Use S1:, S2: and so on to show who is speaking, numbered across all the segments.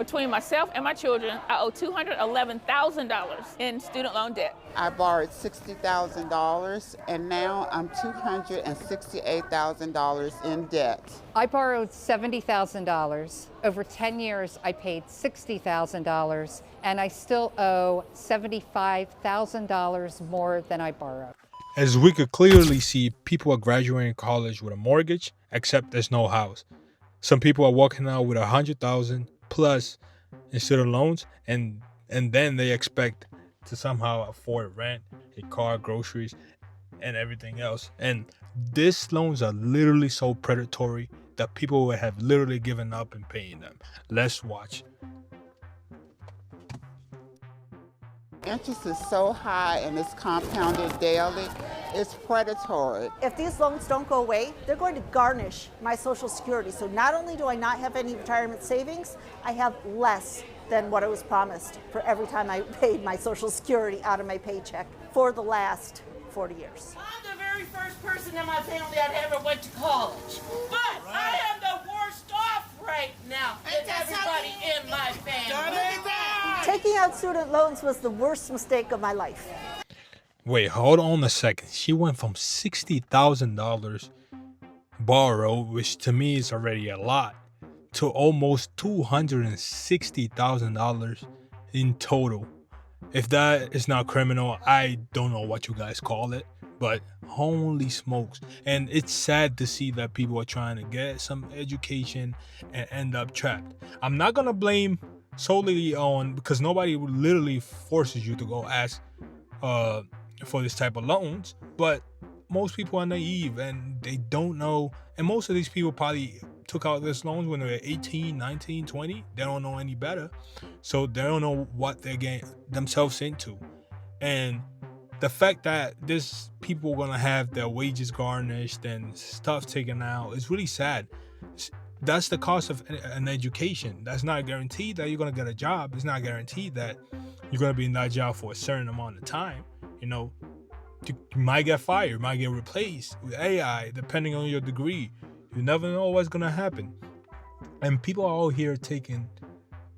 S1: Between myself and my children, I owe $211,000 in student loan debt.
S2: I borrowed $60,000 and now I'm $268,000 in debt.
S3: I borrowed $70,000. Over 10 years, I paid $60,000, and I still owe $75,000 more than I borrowed.
S4: As we could clearly see, people are graduating college with a mortgage, except there's no house. Some people are walking out with $100,000 plus in student loans, and then they expect to somehow afford rent, a car, groceries, and everything else. And these loans are literally so predatory that people would have literally given up in paying them. Let's watch.
S2: Interest is so high and it's compounded daily, it's predatory.
S5: If these loans don't go away, they're going to garnish my Social Security. So not only do I not have any retirement savings, I have less than what I was promised for every time I paid my Social Security out of my paycheck for the last 40 years.
S6: I'm the very first person in my family that ever went to college. But I am the worst off right now than everybody in my family.
S5: Taking out student loans was the worst mistake of my life.
S4: Wait, hold on a second. She went from $60,000 borrow, which to me is already a lot, to almost $260,000 in total. If that is not criminal, I don't know what you guys call it, but holy smokes. And it's sad to see that people are trying to get some education and end up trapped. I'm not gonna blame solely on, because nobody literally forces you to go ask for this type of loans, but most people are naive and they don't know. And most of these people probably took out this loans when they were 18, 19, 20. They don't know any better, so they don't know what they're getting themselves into. And the fact that this people are gonna have their wages garnished and stuff taken out is really sad. That's the cost of an education. That's not guaranteed that you're gonna get a job. It's not guaranteed that you're gonna be in that job for a certain amount of time. You know, you might get fired, you might get replaced with AI, depending on your degree. You never know what's gonna happen. And people are all here taking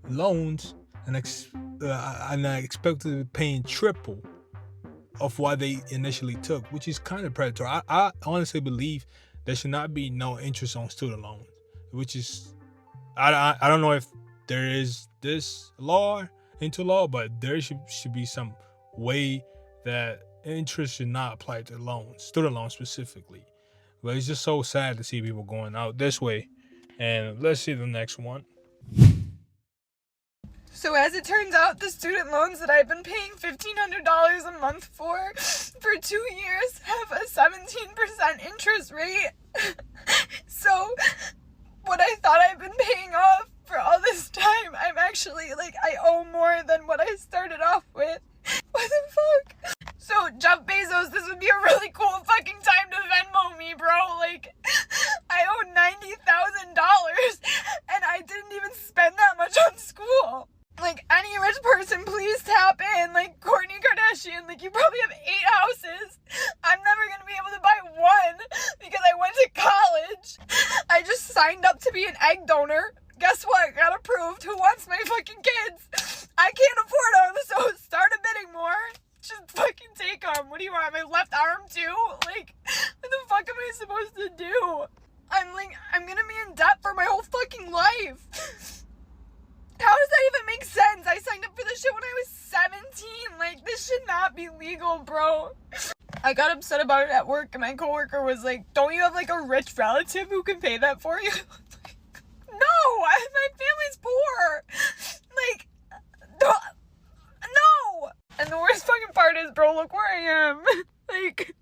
S4: loans and expect to be paying triple of what they initially took, which is kind of predatory. I honestly believe there should not be no interest on student loans, which is, I don't know if there is this law into law, but there should be some way that interest should not apply to loans, student loans specifically. But it's just so sad to see people going out this way. And let's see the next one.
S7: So as it turns out, the student loans that I've been paying $1,500 a month for 2 years have a 17% interest rate. So what I thought I've been paying off for all this time, I'm actually, I owe more than what I started off with. What the fuck? So, Jeff Bezos, this would be a really cool fucking time to Venmo me, bro. I owe $90,000, and I didn't even spend that much on school. Any rich person, please tap in. Kourtney Kardashian, you probably have 8 houses. I'm never gonna be able to buy one because I went to college. I just signed up to be an egg donor. Guess what? Got approved. Who wants my fucking kids? I can't afford them, so start a bidding more. Just fucking take them. What do you want? My left arm too? What the fuck am I supposed to do? I'm gonna be in debt for my whole fucking life. How does that even make sense? I signed up for this shit when I was 17. This should not be legal, bro. I got upset about it at work, and my coworker was like, don't you have a rich relative who can pay that for you? No, my family's poor. No. And the worst fucking part is, bro, look where I am. I can't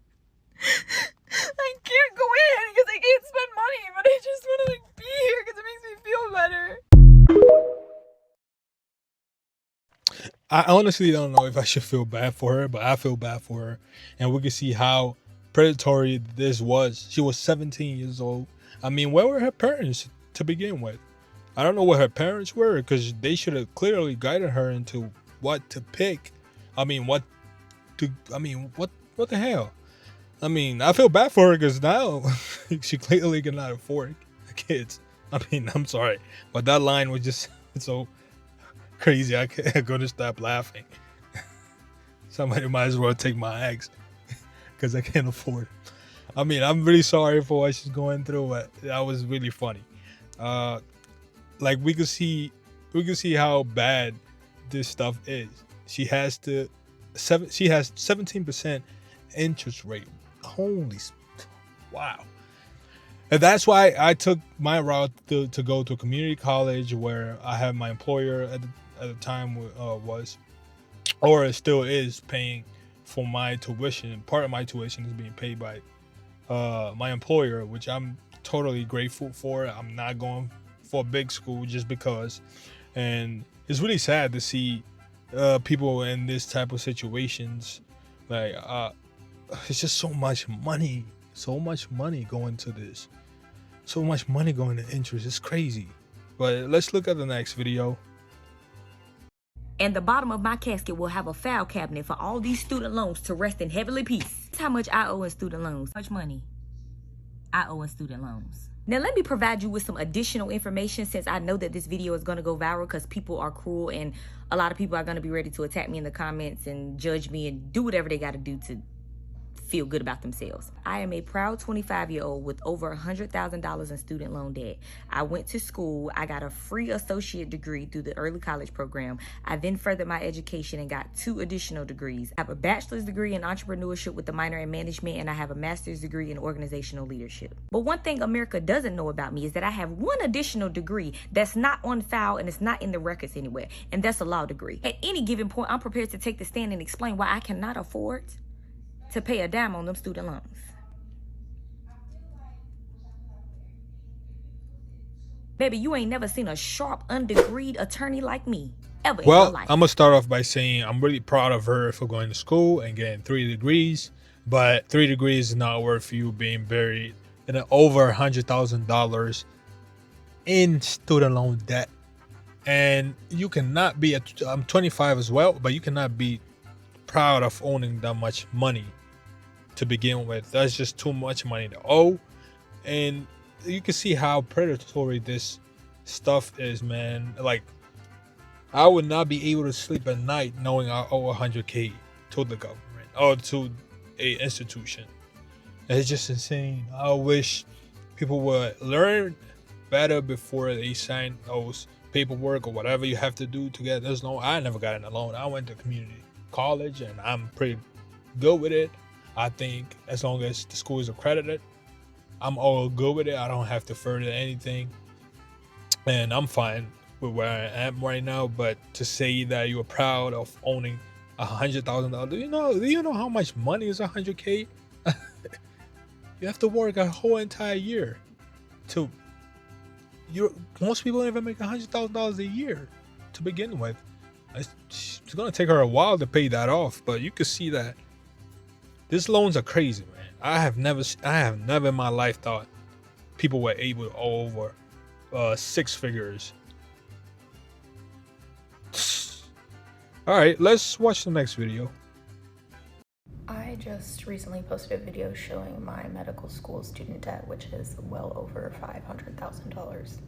S7: go in because I can't spend money, but I just want to be here because it makes me feel better.
S4: I honestly don't know if I should feel bad for her, but I feel bad for her. And we can see how predatory this was. She was 17 years old. I mean, where were her parents to begin with? I don't know what her parents were, because they should have clearly guided her into what to pick. What the hell? I feel bad for her because now she clearly cannot afford kids. I'm sorry, but that line was just so crazy. I'm gonna stop laughing. Somebody might as well take my eggs because I can't afford it. I mean, I'm really sorry for what she's going through, but that was really funny. Like we could see how bad this stuff is. She has 17% interest rate. Holy, wow. And that's why I took my route to go to a community college where I have my employer at the time was, or it still is, paying for my tuition. Part of my tuition is being paid by my employer, which I'm totally grateful for. I'm not going for a big school just because. And it's really sad to see people in this type of situations. Like it's just so much money going to this, so much money going to interest. It's crazy. But let's look at the next video.
S8: And the bottom of my casket will have a file cabinet for all these student loans to rest in heavenly peace. That's how much I owe in student loans. How much money I owe in student loans. Now let me provide you with some additional information, since I know that this video is going to go viral because people are cruel and a lot of people are going to be ready to attack me in the comments and judge me and do whatever they got to do to feel good about themselves. I am a proud 25-year-old with over $100,000 in student loan debt. I went to school. I got a free associate degree through the early college program. I then furthered my education and got 2 additional degrees. I have a bachelor's degree in entrepreneurship with a minor in management, and I have a master's degree in organizational leadership. But one thing America doesn't know about me is that I have 1 additional degree that's not on file and it's not in the records anywhere, and that's a law degree. At any given point, I'm prepared to take the stand and explain why I cannot afford to pay a dime on them student loans. Baby, you ain't never seen a sharp, undegreed attorney like me, ever in your
S4: Well,
S8: life.
S4: I'm gonna start off by saying I'm really proud of her for going to school and getting 3 degrees, but 3 degrees is not worth you being buried in over $100,000 in student loan debt. And you cannot be, I'm 25 as well, but you cannot be proud of owning that much money to begin with. That's just too much money to owe. And you can see how predatory this stuff is, man. Like, I would not be able to sleep at night knowing I owe 100K to the government or to a institution. It's just insane. I wish people would learn better before they sign those paperwork or whatever you have to do to get this loan. I never got in a loan. I went to community college and I'm pretty good with it. I think as long as the school is accredited, I'm all good with it. I don't have to further anything, and I'm fine with where I am right now. But to say that you're proud of owning $100,000, do you know how much money is 100K? You have to work a whole entire year to. Most people don't even make $100,000 a year to begin with. It's gonna take her a while to pay that off, but you can see that these loans are crazy, man. I have never in my life thought people were able to owe over 6 figures. All right, let's watch the next video.
S9: I just recently posted a video showing my medical school student debt, which is well over $500,000.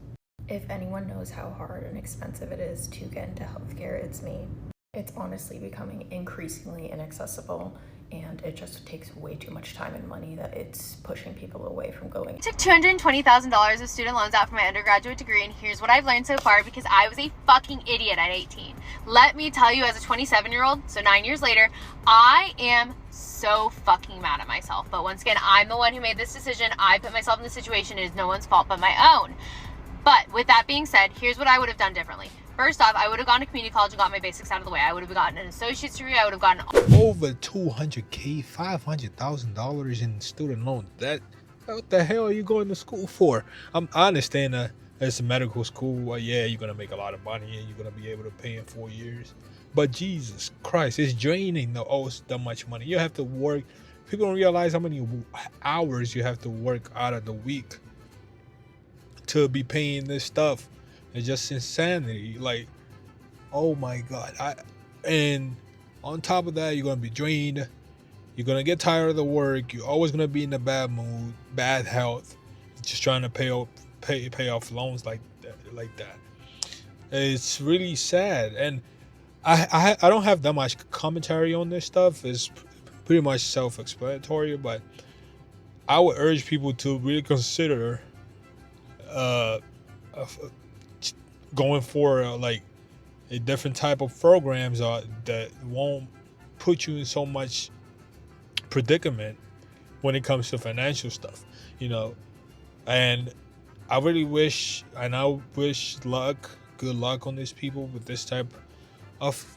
S9: If anyone knows how hard and expensive it is to get into healthcare, it's me. It's honestly becoming increasingly inaccessible, and it just takes way too much time and money that it's pushing people away from going.
S10: I took $220,000 of student loans out for my undergraduate degree, and here's what I've learned so far because I was a fucking idiot at 18. Let me tell you, as a 27-year-old, so 9 years later, I am so fucking mad at myself. But once again, I'm the one who made this decision. I put myself in this situation. It is no one's fault but my own. But with that being said, here's what I would have done differently. First off, I would have gone to community college and got my basics out of the way. I would have gotten an associate's degree. I would have gotten
S4: over $200K, $500,000 in student loan debt. What the hell are you going to school for? I understand that it's a medical school. Yeah, you're gonna make a lot of money and you're gonna be able to pay in 4 years. But Jesus Christ, it's draining to owe that much money. You have to work. People don't realize how many hours you have to work out of the week to be paying this stuff. It's just insanity. Like, oh my God. And on top of that, you're gonna be drained. You're gonna get tired of the work. You're always gonna be in a bad mood, bad health, just trying to pay off loans like that. It's really sad, and I don't have that much commentary on this stuff. It's pretty much self-explanatory, but I would urge people to really consider going for like a different type of programs that won't put you in so much predicament when it comes to financial stuff, you know. And I really wish, and I wish good luck on these people with this type of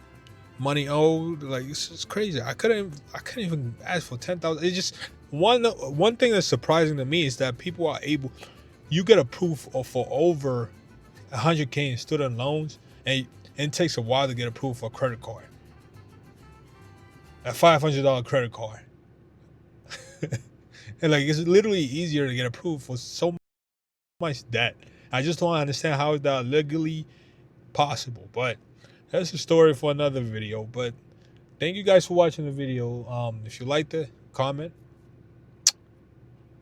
S4: money owed. Like, this is crazy. I couldn't even ask for 10,000. It's just one thing that's surprising to me is that people are able, you get approved for over 100K in student loans, and it takes a while to get approved for a credit card, a $500 credit card. And like, it's literally easier to get approved for so much debt. I just don't understand how is that legally possible. But that's a story for another video. But thank you guys for watching the video. If you liked it, comment,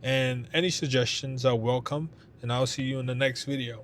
S4: and any suggestions are welcome, and I'll see you in the next video.